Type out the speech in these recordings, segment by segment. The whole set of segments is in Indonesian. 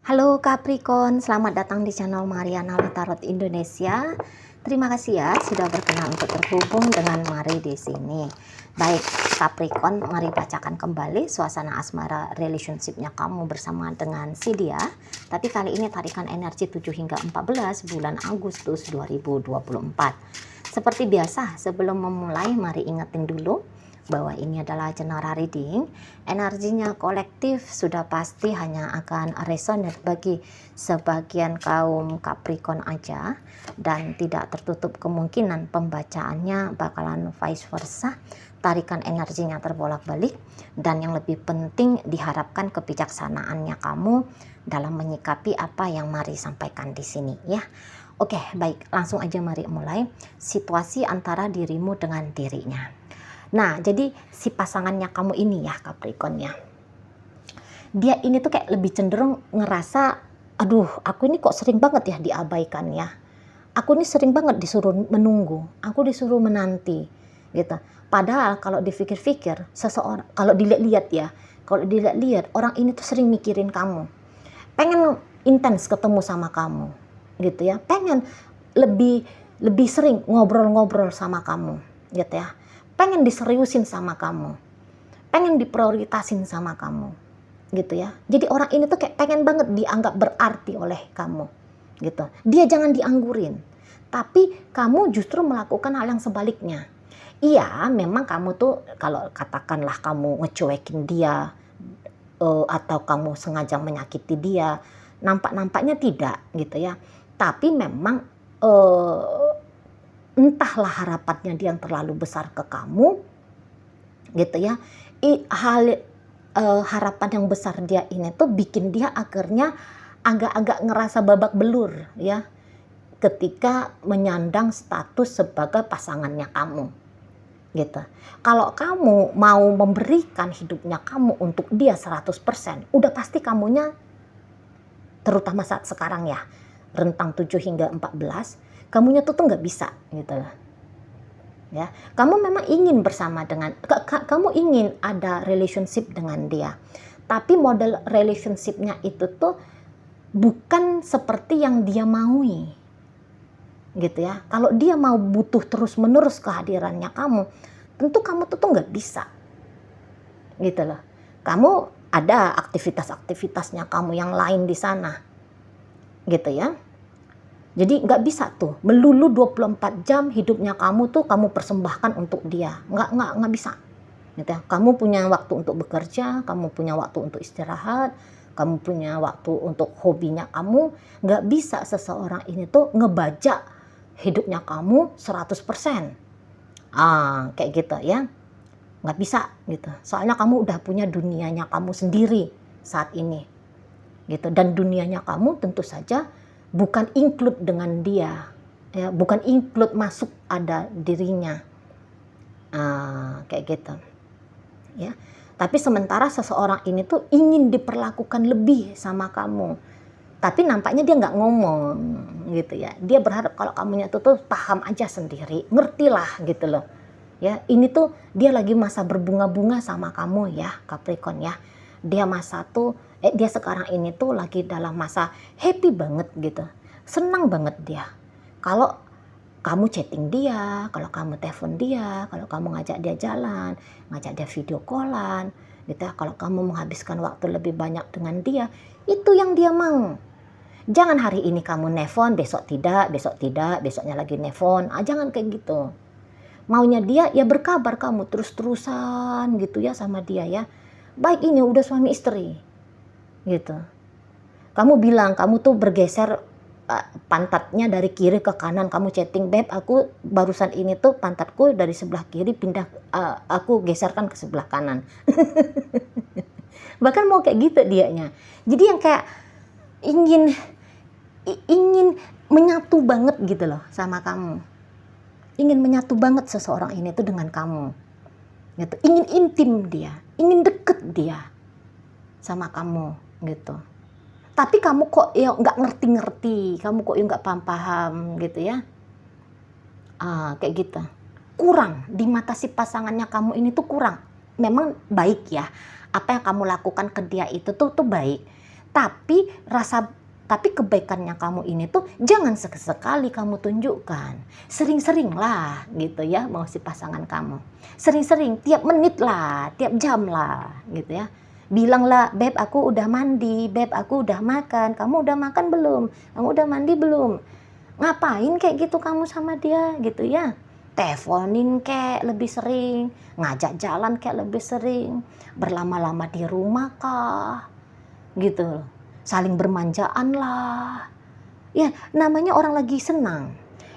Halo Capricorn, selamat datang di channel Mariana Tarot Indonesia. Terima kasih ya sudah berkenan untuk terhubung dengan Mari di sini. Baik, Capricorn, mari bacakan kembali suasana asmara relationship-nya kamu bersama dengan si dia. Tapi kali ini tarikan energi 7 hingga 14 bulan Agustus 2024. Seperti biasa, sebelum memulai mari ingetin dulu bahwa ini adalah general reading. Energinya kolektif sudah pasti hanya akan resonate bagi sebagian kaum Capricorn aja, dan tidak tertutup kemungkinan pembacaannya bakalan vice versa, tarikan energinya terbolak-balik, dan yang lebih penting diharapkan kebijaksanaannya kamu dalam menyikapi apa yang Mari sampaikan di sini ya. Oke, baik, langsung aja mari mulai situasi antara dirimu dengan dirinya. Nah, jadi si pasangannya kamu ini ya, Capricorn ya, dia ini tuh kayak lebih cenderung ngerasa, aduh aku ini kok sering banget ya diabaikan ya. Aku ini sering banget disuruh menunggu, aku disuruh menanti gitu. Padahal kalau dipikir-pikir, seseorang, kalau dilihat-lihat ya, kalau dilihat-lihat orang ini tuh sering mikirin kamu. Pengen intens ketemu sama kamu gitu ya. Pengen lebih sering ngobrol-ngobrol sama kamu gitu ya. Pengen diseriusin sama kamu, pengen diprioritasin sama kamu, gitu ya. Jadi orang ini tuh kayak pengen banget dianggap berarti oleh kamu, gitu. Dia jangan dianggurin, tapi kamu justru melakukan hal yang sebaliknya. Iya, memang kamu tuh kalau katakanlah kamu ngecuekin dia, atau kamu sengaja menyakiti dia, nampaknya tidak, gitu ya. Tapi memang entahlah harapannya dia yang terlalu besar ke kamu gitu ya. Harapan yang besar dia ini tuh bikin dia akhirnya agak-agak ngerasa babak belur ya ketika menyandang status sebagai pasangannya kamu gitu. Kalau kamu mau memberikan hidupnya kamu untuk dia 100%, udah pasti kamunya, terutama saat sekarang ya, rentang 7 hingga 14, kamunya tuh nggak bisa gitu loh ya. Kamu memang ingin bersama dengan, kamu ingin ada relationship dengan dia, tapi model relationshipnya itu tuh bukan seperti yang dia maui gitu ya. Kalau dia mau butuh terus menerus kehadirannya kamu, tentu kamu tuh nggak bisa gitu loh. Kamu ada aktivitasnya kamu yang lain di sana gitu ya. Jadi nggak bisa tuh melulu 24 jam hidupnya kamu tuh kamu persembahkan untuk dia. Nggak bisa. Gitu ya. Kamu punya waktu untuk bekerja, kamu punya waktu untuk istirahat, kamu punya waktu untuk hobinya kamu. Nggak bisa seseorang ini tuh ngebajak hidupnya kamu 100%. Kayak gitu ya. Nggak bisa gitu. Soalnya kamu udah punya dunianya kamu sendiri saat ini. Gitu. Dan dunianya kamu tentu saja bukan include dengan dia ya, bukan include masuk ada dirinya, kayak gitu ya. Tapi sementara seseorang ini tuh ingin diperlakukan lebih sama kamu, tapi nampaknya dia nggak ngomong gitu ya. Dia berharap kalau kamunya tuh paham aja sendiri, ngertilah gitu loh ya. Ini tuh dia lagi masa berbunga-bunga sama kamu ya, Capricorn ya. Dia sekarang ini tuh lagi dalam masa happy banget gitu, senang banget dia kalau kamu chatting dia, kalau kamu telepon dia, kalau kamu ngajak dia jalan, ngajak dia video callan gitu ya. Kalau kamu menghabiskan waktu lebih banyak dengan dia, itu yang dia mau. Jangan hari ini kamu nelfon, besok tidak, besoknya lagi nelfon. Jangan kayak gitu. Maunya dia ya berkabar kamu terus-terusan gitu ya sama dia ya. Baik ini udah suami istri gitu. Kamu bilang kamu tuh bergeser pantatnya dari kiri ke kanan, kamu chatting, beb aku barusan ini tuh pantatku dari sebelah kiri pindah, aku geserkan ke sebelah kanan. Bahkan mau kayak gitu dianya. Jadi yang kayak ingin menyatu banget gitu loh sama kamu. Ingin menyatu banget seseorang ini tuh dengan kamu. Gitu. Ingin intim dia, ingin deket dia sama kamu gitu. Tapi kamu kok ya nggak ngerti-ngerti, kamu kok ya nggak paham-paham gitu ya. Kayak gitu. Kurang di mata si pasangannya kamu ini tuh kurang. Memang baik ya, apa yang kamu lakukan ke dia itu tuh baik. Tapi kebaikannya kamu ini tuh jangan sekali kamu tunjukkan. Sering-sering lah gitu ya mau si pasangan kamu. Sering-sering, tiap menit lah, tiap jam lah gitu ya. Bilanglah, beb aku udah mandi, beb aku udah makan, kamu udah makan belum? Kamu udah mandi belum? Ngapain kayak gitu kamu sama dia gitu ya? Teleponin kayak lebih sering, ngajak jalan kayak lebih sering, berlama-lama di rumah kah? Gitu, saling bermanjaan lah. Ya, namanya orang lagi senang.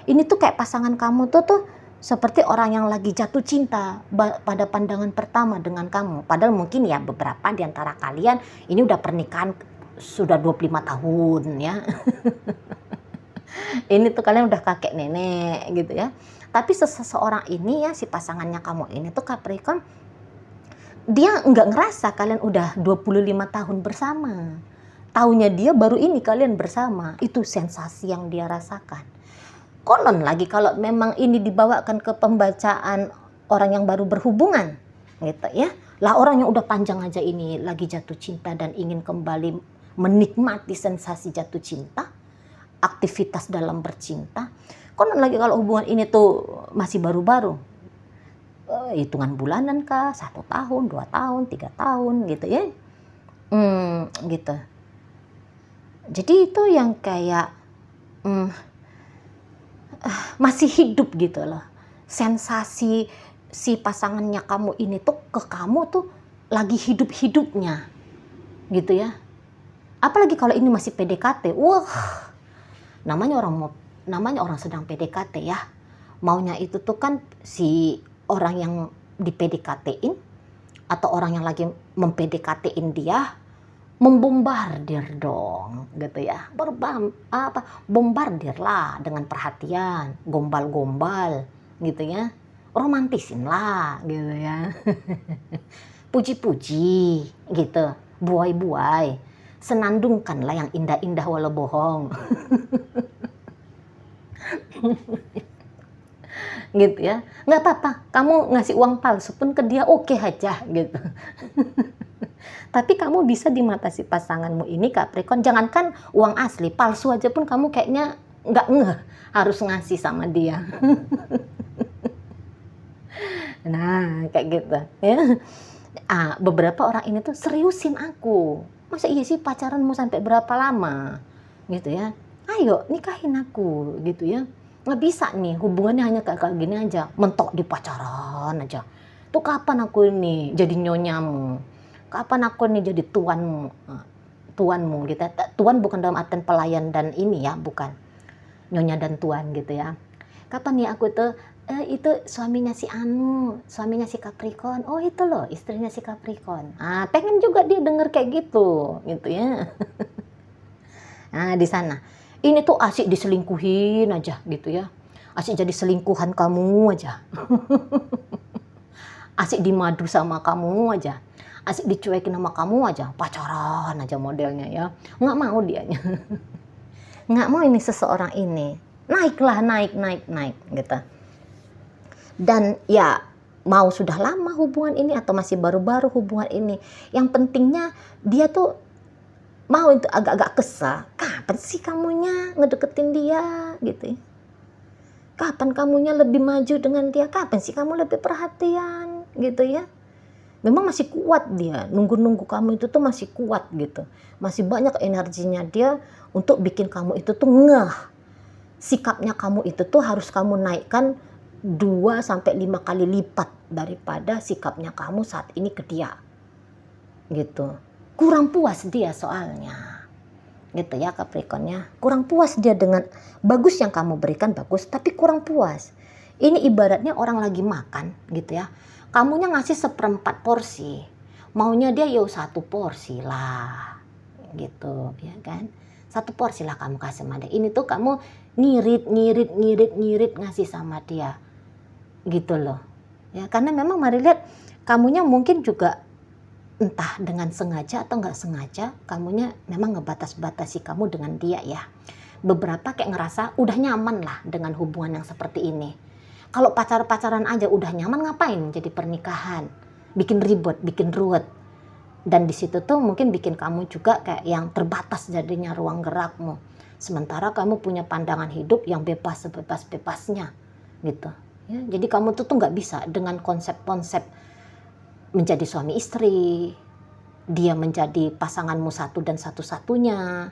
Ini tuh kayak pasangan kamu tuh seperti orang yang lagi jatuh cinta pada pandangan pertama dengan kamu. Padahal mungkin ya beberapa di antara kalian ini udah pernikahan sudah 25 tahun ya. Ini tuh kalian udah kakek nenek gitu ya. Tapi seseorang ini ya, si pasangannya kamu ini tuh Capricorn, dia nggak ngerasa kalian udah 25 tahun bersama. Taunya dia baru ini kalian bersama. Itu sensasi yang dia rasakan. Konon lagi kalau memang ini dibawakan ke pembacaan orang yang baru berhubungan gitu ya. Lah orang yang udah panjang aja ini lagi jatuh cinta dan ingin kembali menikmati sensasi jatuh cinta, aktivitas dalam bercinta. Konon lagi kalau hubungan ini tuh masih baru-baru, hitungan bulanan kah, 1 tahun, 2 tahun, 3 tahun gitu ya. Gitu. Jadi itu yang kayak masih hidup gitu loh. Sensasi si pasangannya kamu ini tuh ke kamu tuh lagi hidup-hidupnya gitu ya. Apalagi kalau ini masih PDKT. Wah, namanya orang sedang PDKT ya. Maunya itu tuh kan si orang yang di PDKT-in atau orang yang lagi mem-PDKT-in dia membombardir dong gitu ya. Bombardir lah dengan perhatian, gombal-gombal gitu ya. Romantisin lah gitu ya. Puji-puji gitu, buai-buai. Senandungkan lah yang indah-indah walau bohong. Gitu ya. Nggak apa-apa, kamu ngasih uang palsu pun ke dia oke aja gitu. Tapi kamu bisa di mata si pasanganmu ini Capricorn, jangankan uang asli, palsu aja pun kamu kayaknya nggak ngeh harus ngasih sama dia. Nah kayak gitu ya. Beberapa orang ini tuh seriusin aku. Masa iya sih pacaranmu sampai berapa lama gitu ya. Ayo nikahin aku gitu ya. Nggak bisa nih hubungannya hanya kayak gini aja, mentok di pacaran aja. Tuh kapan aku ini jadi nyonyamu, kapan aku ini jadi tuanmu gitu. Tuan bukan dalam artian pelayan dan ini ya, bukan nyonya dan tuan gitu ya. Kapan nih aku tuh itu suaminya si suaminya si Capricorn. Oh itu loh istrinya si Capricorn. Pengen juga dia denger kayak gitu ya. Nah di sana ini tuh asik diselingkuhin aja gitu ya, asik jadi selingkuhan kamu aja. Asik dimadu sama kamu aja, asik dicuekin sama kamu aja, pacaran aja modelnya ya. Nggak mau dianya. Nggak mau ini seseorang ini naiklah naik gitu. Dan ya mau sudah lama hubungan ini atau masih baru-baru hubungan ini, yang pentingnya dia tuh mau itu agak-agak kesal. Kapan sih kamunya ngedeketin dia gitu ya? Kapan kamunya lebih maju dengan dia? Kapan sih kamu lebih perhatian gitu ya? Memang masih kuat dia, nunggu-nunggu kamu itu tuh masih kuat gitu. Masih banyak energinya dia untuk bikin kamu itu tuh ngeh. Sikapnya kamu itu tuh harus kamu naikkan 2-5 kali lipat daripada sikapnya kamu saat ini ke dia. Gitu. Kurang puas dia soalnya. Gitu ya Capricornnya. Kurang puas dia dengan bagus yang kamu berikan bagus, tapi kurang puas. Ini ibaratnya orang lagi makan gitu ya. Kamunya ngasih 1/4 porsi. Maunya dia 1 porsi lah. Gitu ya kan. 1 porsi lah kamu kasih sama dia. Ini tuh kamu ngirit ngasih sama dia. Gitu loh. Ya karena memang mari lihat kamunya mungkin juga entah dengan sengaja atau nggak sengaja, kamunya memang ngebatas-batasi kamu dengan dia ya. Beberapa kayak ngerasa udah nyaman lah dengan hubungan yang seperti ini. Kalau pacaran aja udah nyaman, ngapain jadi pernikahan? Bikin ribet, bikin ruwet Dan di situ tuh mungkin bikin kamu juga kayak yang terbatas jadinya ruang gerakmu. Sementara kamu punya pandangan hidup yang bebas sebebas-bebasnya gitu. Ya, jadi kamu tuh nggak bisa dengan konsep-konsep menjadi suami istri, dia menjadi pasanganmu satu dan satu-satunya.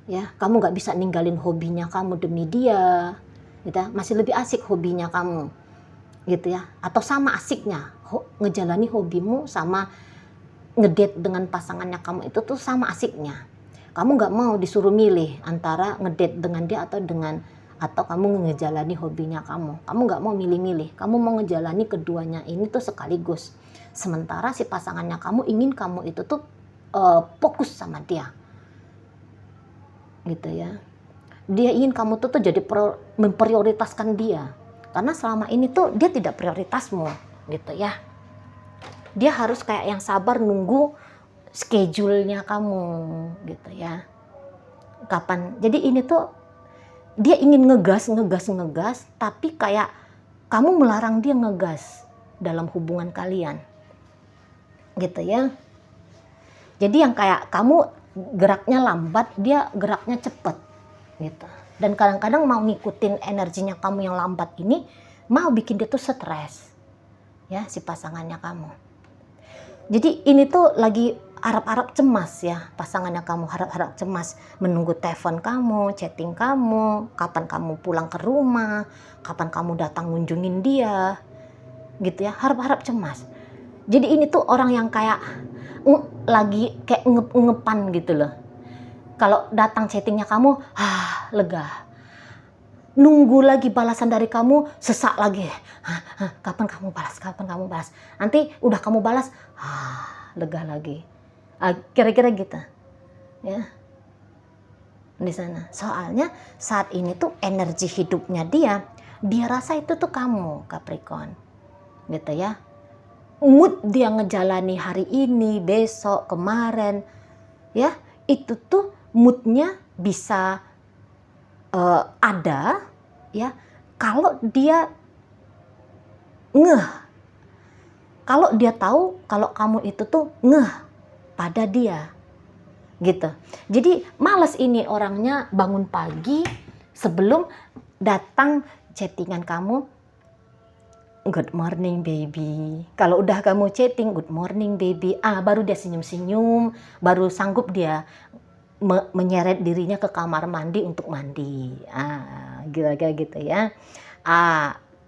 Ya, kamu nggak bisa ninggalin hobinya kamu demi dia, gitu. Masih lebih asik hobinya kamu, gitu ya. Atau sama asiknya ngejalani hobimu sama ngedate dengan pasangannya kamu itu tuh sama asiknya. Kamu nggak mau disuruh milih antara ngedate dengan dia atau kamu ngejalani hobinya kamu. Kamu nggak mau milih-milih. Kamu mau ngejalani keduanya ini tuh sekaligus. Sementara si pasangannya kamu ingin kamu itu tuh fokus sama dia, gitu ya. Dia ingin kamu tuh jadi memprioritaskan dia. Karena selama ini tuh dia tidak prioritasmu, gitu ya. Dia harus kayak yang sabar nunggu schedule-nya kamu, gitu ya. Kapan? Jadi ini tuh dia ingin ngegas, tapi kayak kamu melarang dia ngegas dalam hubungan kalian, gitu ya. Jadi yang kayak kamu geraknya lambat, dia geraknya cepet, gitu. Dan kadang-kadang mau ngikutin energinya kamu yang lambat ini, mau bikin dia tuh stres, ya si pasangannya kamu. Jadi ini tuh lagi harap-harap cemas ya, pasangannya kamu harap-harap cemas menunggu telepon kamu, chatting kamu, kapan kamu pulang ke rumah, kapan kamu datang ngunjungin dia, gitu ya, harap-harap cemas. Jadi ini tuh orang yang kayak lagi kayak ngepan gitu loh. Kalau datang chattingnya kamu, lega. Nunggu lagi balasan dari kamu, sesak lagi. Kapan kamu balas? Nanti udah kamu balas, lega lagi. Kira-kira gitu. Ya. Di sana. Soalnya saat ini tuh energi hidupnya dia rasa itu tuh kamu, Capricorn. Gitu ya. Mood dia ngejalani hari ini, besok, kemarin, ya, itu tuh moodnya bisa ada ya kalau dia kalau dia tahu kalau kamu itu tuh pada dia, gitu. Jadi males ini orangnya bangun pagi sebelum datang chattingan kamu, good morning baby. Kalau udah kamu chatting good morning baby, baru dia senyum-senyum, baru sanggup dia menyeret dirinya ke kamar mandi untuk mandi. Kira-kira gitu ya.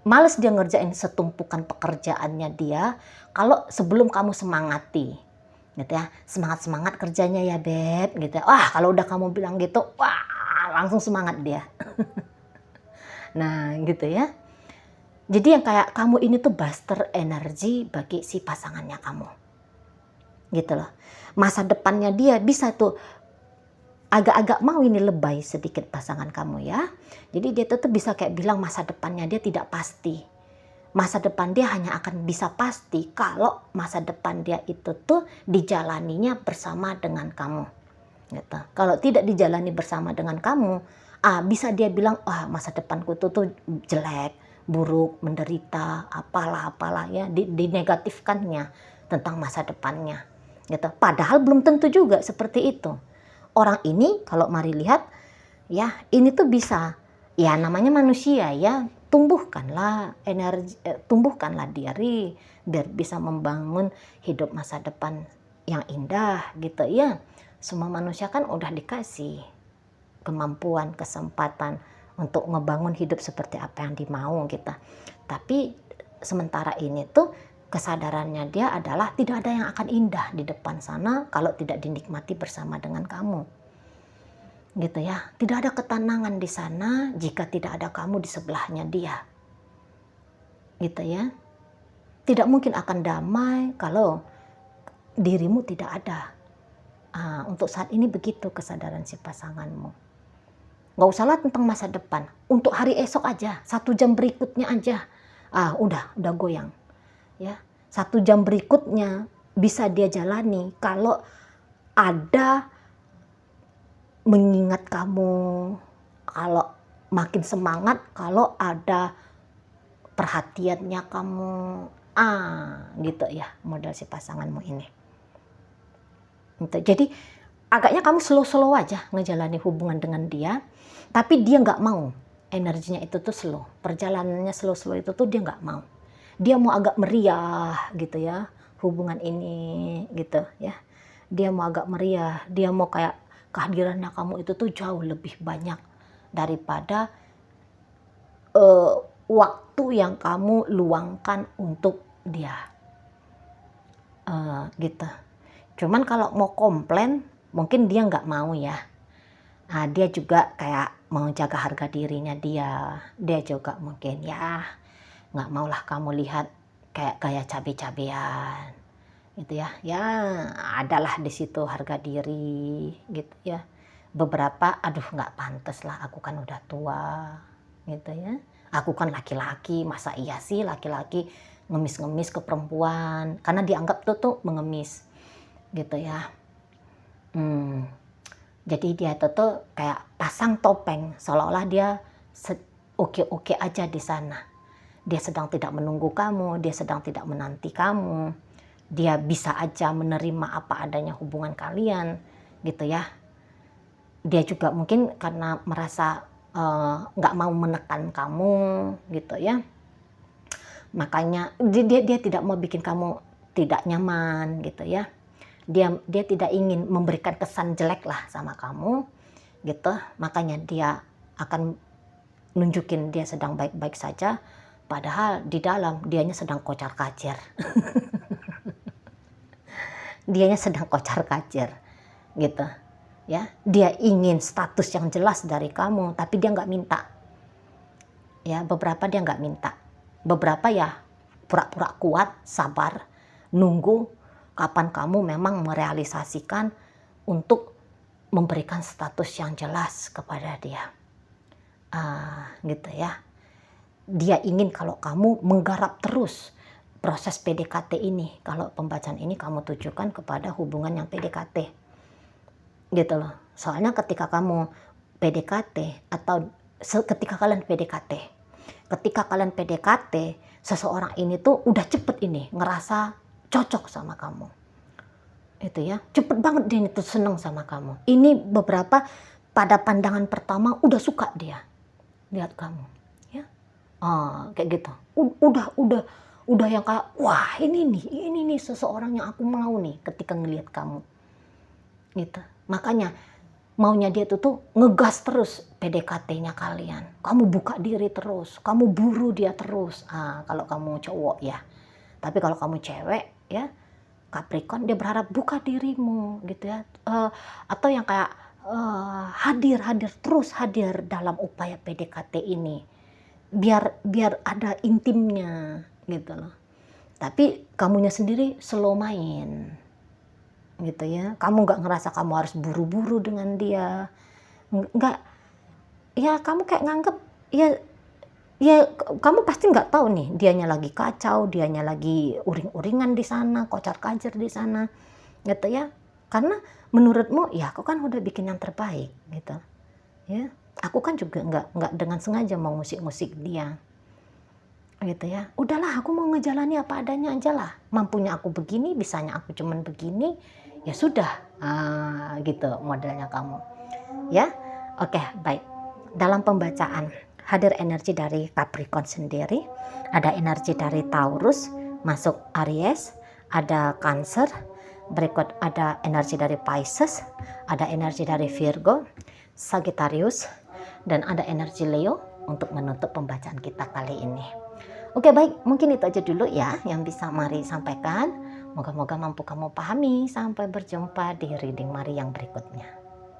Males dia ngerjain setumpukan pekerjaannya dia kalau sebelum kamu semangati, gitu ya. Semangat kerjanya ya beb, gitu ya. Kalau udah kamu bilang gitu, langsung semangat dia. Nah gitu ya. Jadi yang kayak kamu ini tuh booster energi bagi si pasangannya kamu, gitu loh. Masa depannya dia bisa tuh agak-agak mau ini lebay sedikit pasangan kamu ya. Jadi dia tuh bisa kayak bilang masa depannya dia tidak pasti. Masa depan dia hanya akan bisa pasti kalau masa depan dia itu tuh dijalaninya bersama dengan kamu. Gitu. Kalau tidak dijalani bersama dengan kamu, bisa dia bilang, masa depanku tuh jelek, buruk, menderita, apalah ya, dinegatifkannya tentang masa depannya. Gitu. Padahal belum tentu juga seperti itu. Orang ini kalau mari lihat ya, ini tuh bisa, ya namanya manusia ya, tumbuhkanlah energi, tumbuhkanlah diri biar bisa membangun hidup masa depan yang indah, gitu ya. Semua manusia kan udah dikasih kemampuan, kesempatan untuk ngebangun hidup seperti apa yang dimau kita. Tapi sementara ini tuh kesadarannya dia adalah tidak ada yang akan indah di depan sana kalau tidak dinikmati bersama dengan kamu, gitu ya. Tidak ada ketenangan di sana jika tidak ada kamu di sebelahnya dia, gitu ya. Tidak mungkin akan damai kalau dirimu tidak ada. Untuk saat ini begitu kesadaran si pasanganmu. Gak usahlah tentang masa depan, untuk hari esok aja, 1 jam berikutnya aja, udah goyang. Ya, 1 jam berikutnya bisa dia jalani kalau ada mengingat kamu, kalau makin semangat kalau ada perhatiannya kamu, gitu ya model si pasanganmu ini. Gitu. Jadi agaknya kamu slow-slow aja ngejalani hubungan dengan dia, tapi dia nggak mau. Energinya itu tuh slow, perjalanannya slow-slow itu tuh dia nggak mau. Dia mau agak meriah gitu ya, hubungan ini gitu ya. Dia mau agak meriah, dia mau kayak kehadirannya kamu itu tuh jauh lebih banyak daripada waktu yang kamu luangkan untuk dia. Gitu. Cuman kalau mau komplain, mungkin dia nggak mau ya. Nah, dia juga kayak mau jaga harga dirinya dia. Dia juga mungkin ya nggak maulah kamu lihat kayak gaya cabe-cabean gitu ya. Ya adalah di situ harga diri gitu ya. Beberapa aduh nggak pantas lah, aku kan udah tua gitu ya. Aku kan laki-laki, masa iya sih laki-laki ngemis-ngemis ke perempuan, karena dianggap tuh mengemis gitu ya. Jadi dia tuh kayak pasang topeng seolah-olah dia oke-oke aja di sana. Dia sedang tidak menunggu kamu, dia sedang tidak menanti kamu. Dia bisa aja menerima apa adanya hubungan kalian gitu ya. Dia juga mungkin karena merasa nggak mau menekan kamu gitu ya. Makanya dia tidak mau bikin kamu tidak nyaman gitu ya. Dia tidak ingin memberikan kesan jelek lah sama kamu gitu. Makanya dia akan nunjukin dia sedang baik-baik saja, padahal di dalam dianya sedang kocar-kacir. Dianya sedang kocar-kacir gitu ya. Dia ingin status yang jelas dari kamu, tapi dia nggak minta ya. Beberapa dia nggak minta, beberapa ya pura-pura kuat, sabar, nunggu kapan kamu memang merealisasikan untuk memberikan status yang jelas kepada dia. Gitu ya. Dia ingin kalau kamu menggarap terus proses PDKT ini. Kalau pembacaan ini kamu tujukan kepada hubungan yang PDKT. Gitu loh. Soalnya ketika kamu PDKT atau ketika kalian PDKT, seseorang ini tuh udah cepet ini ngerasa cocok sama kamu. Itu ya. Cepet banget dia itu seneng sama kamu. Ini beberapa pada pandangan pertama udah suka dia lihat kamu. Kayak gitu. Udah yang kayak wah ini nih seseorang yang aku mau nih ketika ngelihat kamu gitu. Makanya maunya dia tuh ngegas terus PDKT-nya kalian. Kamu buka diri terus, kamu buru dia terus. Kalau kamu cowok ya. Tapi kalau kamu cewek ya, Capricorn, dia berharap buka dirimu gitu ya. Atau yang kayak hadir dalam upaya PDKT ini. Biar ada intimnya gitu loh. Tapi kamunya sendiri slow main gitu ya. Kamu nggak ngerasa kamu harus buru-buru dengan dia, nggak ya. Kamu kayak nganggep ya kamu pasti nggak tahu nih dianya lagi kacau, dianya lagi uring-uringan di sana, kocar-kacir di sana gitu ya. Karena menurutmu ya aku kan udah bikin yang terbaik gitu ya. Aku kan juga nggak dengan sengaja mau ngusik-ngusik dia gitu ya. Udahlah, aku mau ngejalani apa adanya aja lah. Mampunya aku begini, bisanya aku cuman begini, ya sudah. Gitu modelnya kamu ya. Oke, baik. Dalam pembacaan hadir energi dari Capricorn sendiri, ada energi dari Taurus masuk Aries, ada Cancer, berikut ada energi dari Pisces, ada energi dari Virgo, Sagittarius, dan ada energi Leo untuk menutup pembacaan kita kali ini. Oke, baik, mungkin itu aja dulu ya yang bisa Mari sampaikan. Moga-moga mampu kamu pahami. Sampai berjumpa di reading Mari yang berikutnya.